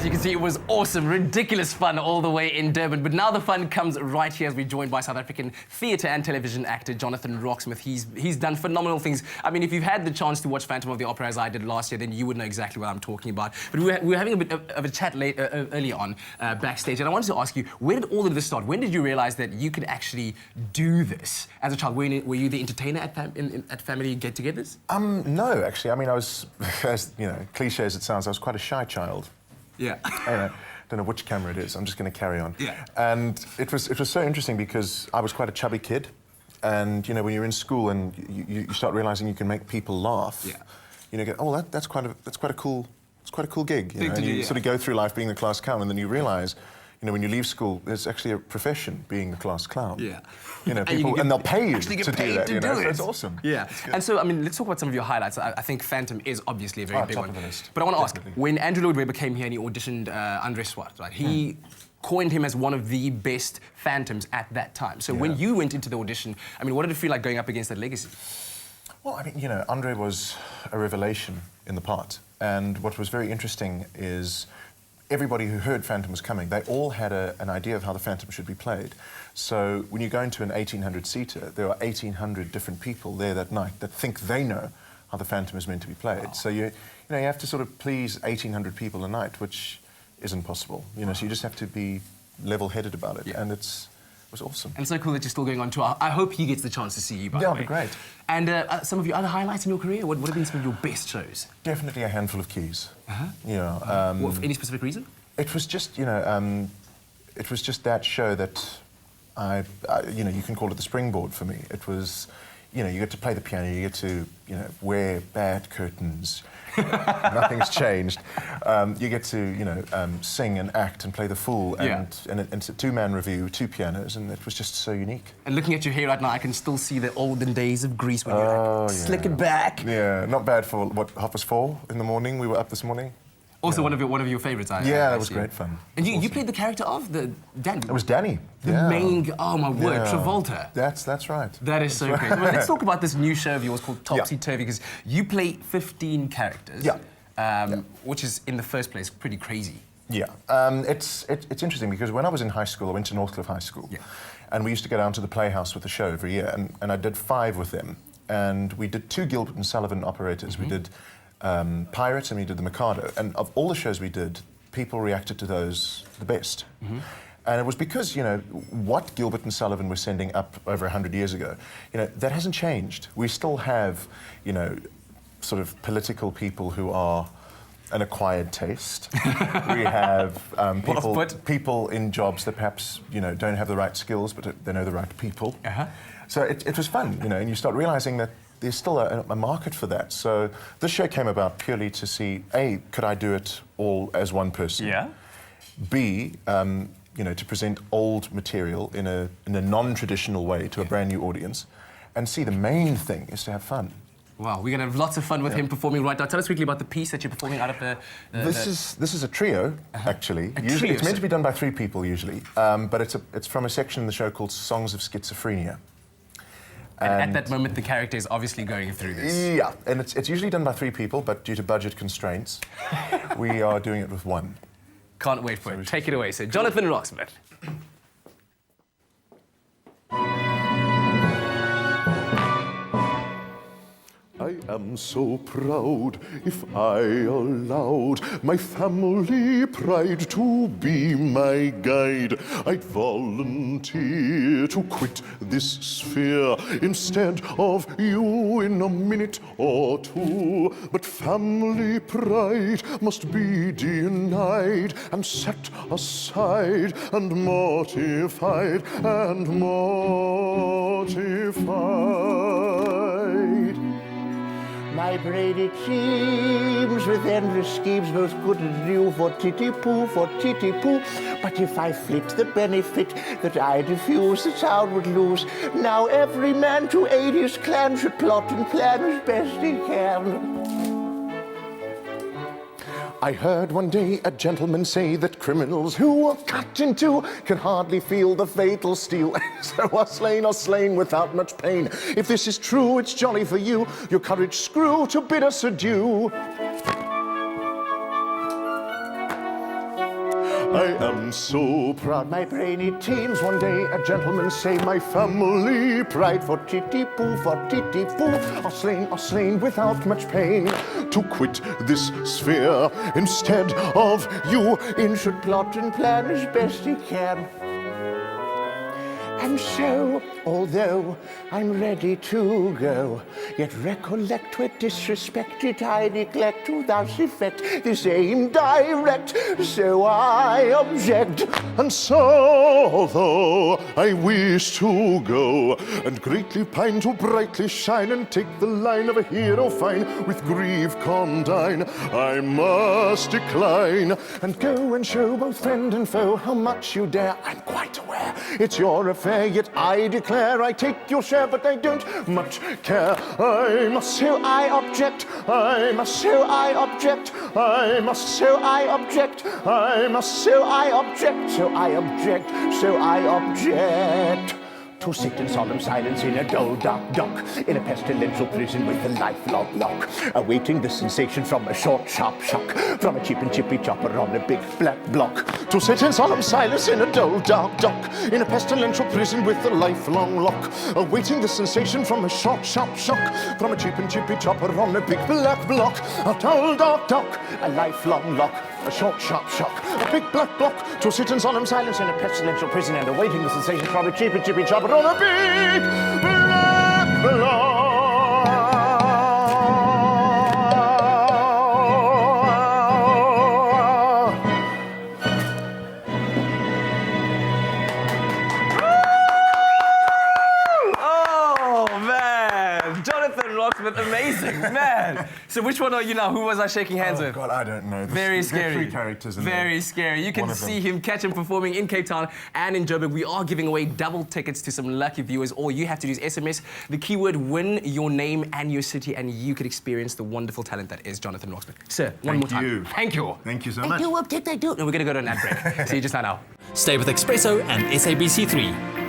As you can see, it was awesome, ridiculous fun all the way in Durban. But now the fun comes right here as we're joined by South African theatre and television actor Jonathan Roxmouth. He's done phenomenal things. I mean, if you've had the chance to watch Phantom of the Opera as I did last year, then you would know exactly what I'm talking about. But we were having a bit of a chat earlier on backstage, and I wanted to ask you, where did all of this start? When did you realise that you could actually do this as a child? Were you the entertainer at family get-togethers? No, actually. I mean, I was, as you know, cliche as it sounds, I was quite a shy child. Yeah. I don't know which camera it is. I'm just going to carry on. Yeah. And it was so interesting because I was quite a chubby kid, and you know, when you're in school and you start realising you can make people laugh. Yeah. You know, oh, that's quite a cool gig. You know? And you sort of go through life being the class clown, and then you realise, you know, when you leave school, it's actually a profession being the class clown. Yeah. You know, people, and they'll pay you to do that. To do it. So it's awesome. Yeah. And so, I mean, let's talk about some of your highlights. I think Phantom is obviously a very big top one. of the list. But I want to ask, when Andrew Lloyd Webber came here and he auditioned Andre Swart, right? He coined him as one of the best Phantoms at that time. So when you went into the audition, I mean, what did it feel like going up against that legacy? Well, I mean, you know, Andre was a revelation in the part. And what was very interesting is everybody who heard Phantom was coming, they all had an idea of how the Phantom should be played. So when you go into an 1800-seater, there are 1,800 different people there that night that think they know how the Phantom is meant to be played. Wow. So you have to sort of please 1,800 people a night, which isn't possible. You know, so you just have to be level-headed about it, and it was awesome. And so cool that you're still going on tour. I hope he gets the chance to see you, by the way. Yeah, it'll be great. And some of your other highlights in your career? What have been some of your best shows? Definitely A Handful of Keys. Yeah. For any specific reason? It was just, you know, it was just that show that you know, you can call it the springboard for me. It was, you know, you get to play the piano, you get to, you know, wear bad curtains. Nothing's changed. You get to, you know, sing and act and play the fool, and it's a two-man review, two pianos, and it was just so unique. And looking at your hair right now, I can still see the olden days of Greece when you slick it back. Yeah, not bad for, what, 4:30 in the morning? We were up this morning. Also, one of your favourites, that was great fun. And you played the character of Danny. It was Danny. The main, oh my word, Travolta. That's right. That is so great. Well, let's talk about this new show of yours called Topsy Turvy, because you play 15 characters. Which is, in the first place, pretty crazy. Yeah. It's interesting because when I was in high school, I went to Northcliffe High School. Yeah. And we used to go down to the Playhouse with the show every year, and I did 5 with them. And we did 2 Gilbert and Sullivan operators. We did Pirates, and we did the Mikado. And of all the shows we did, people reacted to those the best. And it was because, you know, what Gilbert and Sullivan were sending up over 100 years ago, you know, that hasn't changed. We still have, you know, sort of political people who are an acquired taste. We have people in jobs that perhaps, you know, don't have the right skills, but they know the right people. So it was fun, you know, and you start realising that there's still a market for that. So this show came about purely to see, A, could I do it all as one person? Yeah. B, you know, to present old material in a non-traditional way to a brand new audience. And C, the main thing is to have fun. Wow, we're going to have lots of fun with him performing right now. Tell us quickly about the piece that you're performing out of the... This is a trio, actually. Usually, it's meant to be done by 3 people, usually. But it's from a section in the show called Songs of Schizophrenia. And at that moment, the character is obviously going through this. Yeah, and it's usually done by 3 people, but due to budget constraints, we are doing it with 1. Can't wait for it. Take it away, sir. Jonathan Roxmouth. I am so proud if I allowed my family pride to be my guide. I'd volunteer to quit this sphere instead of you in a minute or 2. But family pride must be denied and set aside and mortified and mortified. My braided seams with endless schemes, most couldn't do for titty-poo, But if I flit the benefit that I diffuse, the town would lose. Now every man to aid his clan should plot and plan as best he can. I heard one day a gentleman say that criminals who are cut in 2 can hardly feel the fatal steel. So are slain without much pain. If this is true, it's jolly for you. Your courage screw to bid us adieu. I am so proud. My brainy teens, one day a gentleman say, my family pride for titty-poo, are slain without much pain. To quit this sphere instead of you. In should plot and plan as best he can. And so, although I'm ready to go, yet recollect where disrespected I neglect to thus effect this aim direct, so I object. And so, though I wish to go, and greatly pine to brightly shine, and take the line of a hero fine, with grief condign, I must decline, and go and show both friend and foe how much you dare. I'm quite aware it's your affair, yet I declare I take your share, but I don't much care. I must, so I object. I must, so I object. I must, so I object. I must, so I object. So I object. So I object. To sit in solemn silence in a dull, dark dock, in a pestilential prison with a lifelong lock, awaiting the sensation from a short, sharp shock, from a cheap and chippy chopper on a big black block. To sit in solemn silence in a dull, dark dock, in a pestilential prison with a lifelong lock, awaiting the sensation from a short, sharp shock, from a cheap and chippy chopper on a big black block. A dull, dark dock, a lifelong lock, a short, sharp shock, a big black block. To sit in solemn silence in a pestilential prison and awaiting the sensation from a cheap and chippy chopper on a big black block. Oh, man. Jonathan Roxmouth, amazing, man. So which one are you now? Who was I shaking hands with? God, I don't know. Very scary. Three characters in Very scary. You can see him, catch him performing in Cape Town and in Joburg. We are giving away double tickets to some lucky viewers. All you have to do is SMS the keyword win, your name and your city, and you could experience the wonderful talent that is Jonathan Roxmouth. Sir, one more time. Thank you. Thank you so Thank much. you. What did they do? No, we're going to go to an ad break. See you just now. Stay with Expresso and SABC3.